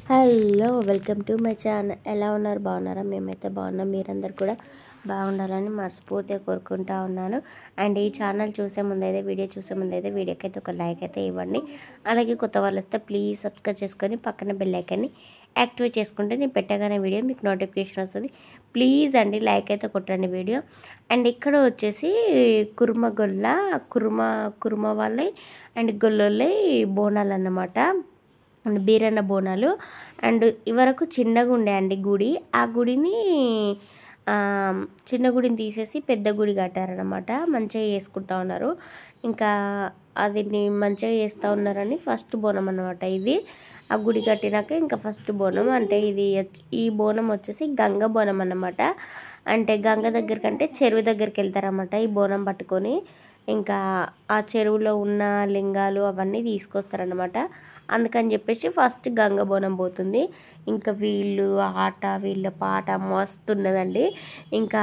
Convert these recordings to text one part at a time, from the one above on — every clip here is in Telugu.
Hello welcome to my channel. ఎలా ఉన్నారు? బాగున్నారా? మేమైతే బాగున్నాం. మీరందరూ కూడా బాగుండాలని మనస్ఫూర్తిగా కోరుకుంటా ఉన్నాను. అండ్ ఈ ఛానల్ వీడియో చూసే ముందైతే వీడియోకి అయితే ఒక లైక్ అయితే ఇవ్వండి. అలాగే కొత్త వాళ్ళు వస్తే ప్లీజ్ సబ్స్క్రైబ్ చేసుకొని పక్కన బెల్ ఐకాన్ని యాక్టివేట్ చేసుకుంటే నేను పెట్టగానే వీడియో మీకు నోటిఫికేషన్ వస్తుంది. ప్లీజ్ అండి లైక్ అయితే కొట్టండి వీడియో. అండ్ ఇక్కడ వచ్చేసి కుర్మ వాళ్ళే అండ్ గొల్లోళ్ళే బోనాలు అన్నమాట. అండ్ బీరన్న బోనాలు. అండ్ ఇవరకు చిన్నగా ఉండే అండి గుడి. ఆ గుడిని చిన్న గుడిని తీసేసి పెద్ద గుడి కట్టారనమాట. మంచిగా చేసుకుంటా ఉన్నారు. ఇంకా అది మంచిగా చేస్తూ ఉన్నారని ఫస్ట్ బోనం అన్నమాట ఇది. ఆ గుడి కట్టినాక ఇంకా ఫస్ట్ బోనం అంటే ఈ బోనం వచ్చేసి గంగ బోనం అన్నమాట. అంటే గంగ దగ్గరికంటే చెరువు దగ్గరికి వెళ్తారన్నమాట ఈ బోనం పట్టుకొని. ఇంకా ఆ చెరువులో ఉన్న లింగాలు అవన్నీ తీసుకొస్తారనమాట. అందుకని చెప్పేసి ఫస్ట్ గంగ బోనం పోతుంది. ఇంకా వీళ్ళ పాట మస్తు ఉన్నదండి. ఇంకా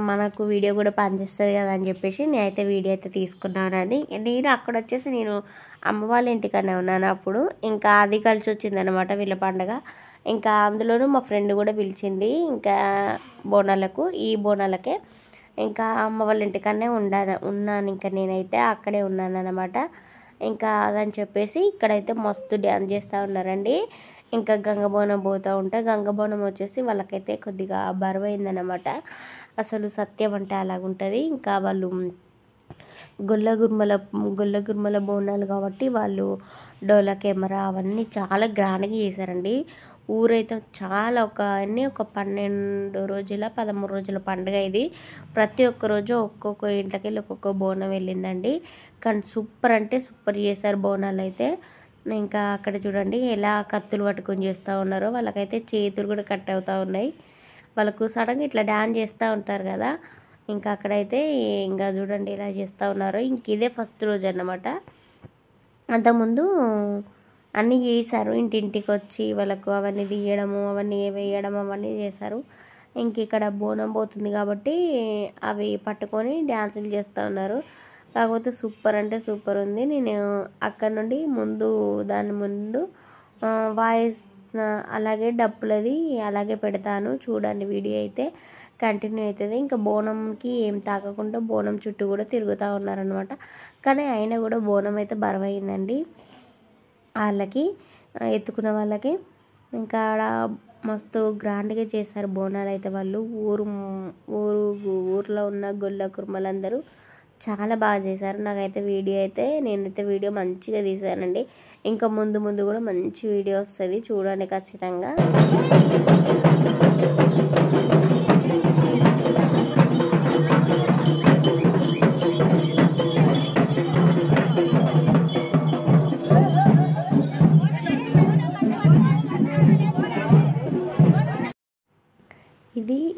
మనకు వీడియో కూడా పనిచేస్తుంది కదా అని చెప్పేసి నేనైతే వీడియో అయితే తీసుకున్నానని. నేను అక్కడ వచ్చేసి నేను అమ్మ వాళ్ళ ఇంటికనే ఉన్నాను అప్పుడు. ఇంకా అది కలిసి వచ్చిందనమాట వీళ్ళ పండుగ. ఇంకా అందులోనూ మా ఫ్రెండ్ కూడా పిలిచింది ఇంకా ఈ బోనాలకే. ఇంకా అమ్మ వాళ్ళ ఇంటికనే ఉన్నాను. ఇంకా నేనైతే అక్కడే ఉన్నాను అనమాట. ఇంకా అదని చెప్పేసి ఇక్కడైతే మస్తు డ్యాన్స్ చేస్తూ ఉన్నారండి. ఇంకా గంగబోనం పోతూ ఉంటే గంగబోనం వచ్చేసి వాళ్ళకైతే కొద్దిగా బరువైందనమాట. అసలు సత్యం అంటే అలాగుంటుంది. ఇంకా వాళ్ళు గొల్ల గుర్మల బోనాలు కాబట్టి వాళ్ళు డోలా కెమెరా అవన్నీ చాలా గ్రాండ్గా చేశారండి. ఊరైతే చాలా ఒక 12 రోజుల 13 రోజుల పండుగ ఇది. ప్రతి ఒక్క రోజు ఒక్కొక్క ఇంట్లోకి వెళ్ళి ఒక్కొక్క బోనం వెళ్ళిందండి. కానీ సూపర్ అంటే సూపర్ చేశారు బోనాలు అయితే. ఇంకా అక్కడ చూడండి ఎలా కత్తులు పట్టుకొని చేస్తూ ఉన్నారో. వాళ్ళకైతే చేతులు కూడా కట్ అవుతూ ఉన్నాయి. వాళ్ళకు సడన్గా ఇట్లా డ్యాన్స్ చేస్తూ ఉంటారు కదా. ఇంకా అక్కడైతే ఇంకా చూడండి ఎలా చేస్తూ ఉన్నారో. ఇంక ఇదే ఫస్ట్ రోజు అన్నమాట. అంతకుముందు అన్నీ చేశారు. ఇంటింటికి వచ్చి వాళ్ళకు అవన్నీ తీయడము అవన్నీ వేయడం అవన్నీ చేశారు. ఇంక ఇక్కడ బోనం పోతుంది కాబట్టి అవి పట్టుకొని డ్యాన్సులు చేస్తూ ఉన్నారు. కాకపోతే సూపర్ అంటే సూపర్ ఉంది. నేను అక్కడ నుండి దాని ముందు వాయిస్ అలాగే డప్పులది అలాగే పెడతాను చూడండి. వీడియో అయితే కంటిన్యూ అవుతుంది. ఇంకా బోనంకి ఏం తాకకుండా బోనం చుట్టూ కూడా తిరుగుతూ ఉన్నారనమాట. కానీ అయినా కూడా బోనం అయితే బరువైందండి వాళ్ళకి, ఎత్తుకున్న వాళ్ళకి. ఇంకా ఆడ మస్తు గ్రాండ్గా చేశారు బోనాలు అయితే వాళ్ళు. ఊర్లో ఉన్న గొల్ల కుర్మలందరూ చాలా బాగా చేశారు. నేనైతే వీడియో మంచిగా తీసానండి. ఇంకా ముందు కూడా మంచి వీడియో వస్తుంది చూడండి ఖచ్చితంగా.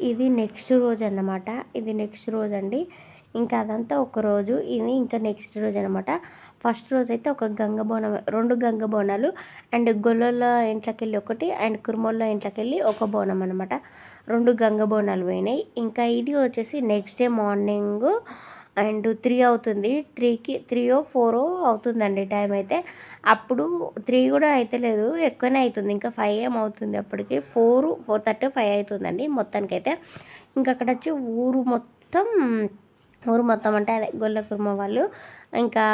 ఇది నెక్స్ట్ రోజు అన్నమాట. ఇది నెక్స్ట్ రోజు అండి. ఇంకా అదంతా ఒక రోజు. ఇది ఇంకా నెక్స్ట్ రోజు అనమాట. ఫస్ట్ రోజు అయితే ఒక రెండు గంగ బోనాలు అండ్ గొల్లల ఇంట్లోకి వెళ్ళి ఒకటి అండ్ కుర్మోళ్ళ ఇంట్లోకి వెళ్ళి ఒక బోనం అనమాట. 2 గంగ బోనాలు పోయినాయి. ఇంకా ఇది వచ్చేసి నెక్స్ట్ డే మార్నింగ్ అండ్ 3 అవుతుంది. 3 or 4 అవుతుందండి టైం అయితే. అప్పుడు 3 కూడా అయితే లేదు, ఎక్కువనే అవుతుంది. ఇంకా 5 ఏమవుతుంది అప్పటికి. 4:30 5 అవుతుందండి మొత్తానికైతే. ఇంకా అక్కడ వచ్చి ఊరు మొత్తం అంటే అదే గొల్ల కుర్మ వాళ్ళు ఇంకా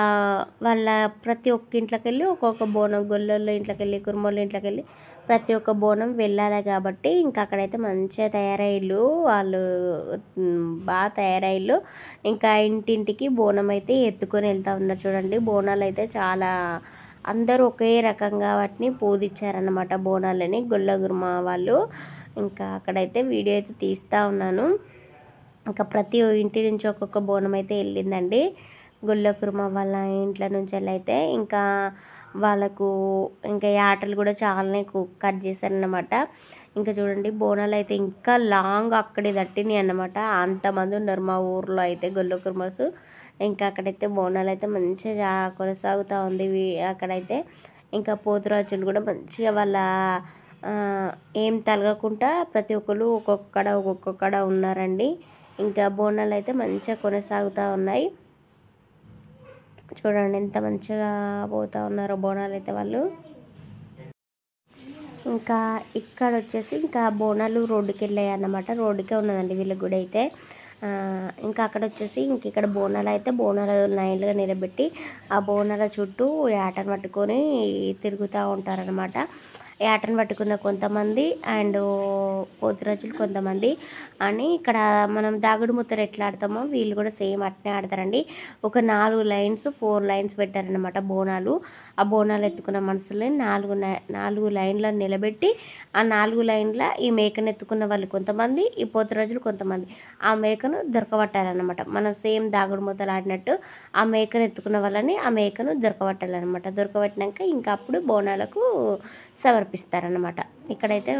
వాళ్ళ ప్రతి ఒక్క ఇంట్లోకి వెళ్ళి ఒక్కొక్క బోనం, గొల్లల ఇంట్లోకి వెళ్ళి కుర్మోళ్ళ ఇంట్లోకి వెళ్ళి ప్రతి ఒక్క బోనం వెళ్ళాలి కాబట్టి ఇంకా అక్కడైతే మంచిగా వాళ్ళు బాగా తయారయ్యారు. ఇంకా ఇంటింటికి బోనం అయితే ఎత్తుకొని వెళ్తూ ఉన్నారు చూడండి. బోనాలు అయితే చాలా అందరూ ఒకే రకంగా వాటిని పూజించారన్నమాట బోనాలని గొల్ల గుర్మ వాళ్ళు. ఇంకా అక్కడైతే వీడియో అయితే తీస్తూ ఉన్నాను. ఇంకా ప్రతి ఇంటి నుంచి ఒక్కొక్క బోనం అయితే వెళ్ళిందండి గొల్ల కుర్మ వాళ్ళ ఇంట్లో నుంచి అయితే. ఇంకా వాళ్ళకు ఇంకా యాటలు కూడా చాలానే కట్ చేశారన్నమాట. ఇంకా చూడండి బోనాలు అయితే ఇంకా లాంగ్ అక్కడే దట్టినాయి అన్నమాట. అంతమంది ఉన్నారు మా ఊర్లో అయితే గొల్ల కుర్మస్. ఇంకా అక్కడైతే బోనాలు అయితే మంచిగా కొనసాగుతూ ఉంది అక్కడైతే. ఇంకా పోతురాజులు కూడా మంచిగా వాళ్ళ ఏం తలగకుండా ప్రతి ఒక్కరు ఒక్కొక్కడ ఉన్నారండి. ఇంకా బోనాలు అయితే మంచిగా కొనసాగుతూ ఉన్నాయి. చూడండి ఎంత మంచిగా పోతూ ఉన్నారో బోనాలు అయితే వాళ్ళు. ఇంకా ఇక్కడ వచ్చేసి ఇంకా బోనాలు రోడ్డుకి వెళ్ళాయి అన్నమాట. రోడ్డుకే ఉన్నదండి వీళ్ళ గుడి అయితే. ఇంకా అక్కడ వచ్చేసి ఇంక ఇక్కడ బోనాలు అయితే బోనాలు లైన్లుగా నిలబెట్టి ఆ బోనాల చుట్టూ యాటను పట్టుకొని తిరుగుతూ ఉంటారనమాట. యాటను పట్టుకున్న కొంతమంది అండ్ పోతురాజులు కొంతమంది అని ఇక్కడ మనం దాగుడు ముత్తలు ఎట్లా ఆడతామో వీళ్ళు కూడా సేమ్ అట్నే ఆడతారండి. ఒక 4 లైన్స్ 4 లైన్స్ పెట్టారనమాట బోనాలు. ఆ బోనాలు ఎత్తుకున్న మనుషుల్ని 4 లైన్లను నిలబెట్టి ఆ 4 లైన్ల ఈ మేకను ఎత్తుకున్న వాళ్ళు కొంతమంది, ఈ పోతురాజులు కొంతమంది ఆ మేకను దొరకబట్టాలన్నమాట. మనం సేమ్ దాగుడు ముత్తలు ఆడినట్టు ఆ మేకను ఎత్తుకున్న వాళ్ళని ఆ మేకను దొరకబట్టాలన్నమాట. దొరకబట్టినాక ఇంకా అప్పుడు బోనాలకు సమర్పిస్తారన్నమాట. ఇక్కడైతే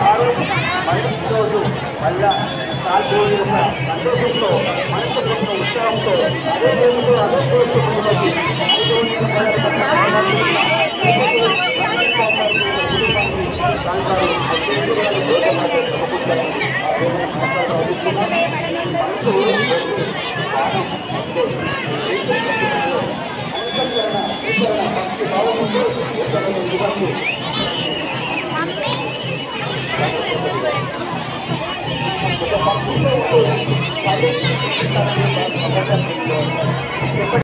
ఆ రోజు మళ్ళీ ఈరోజు మళ్ళా 4 రోజుల సంతోషంతో మనసులో ఉత్సాహంతో అదే రోజుతో అదే రోజు ముందుకి 5 రోజులు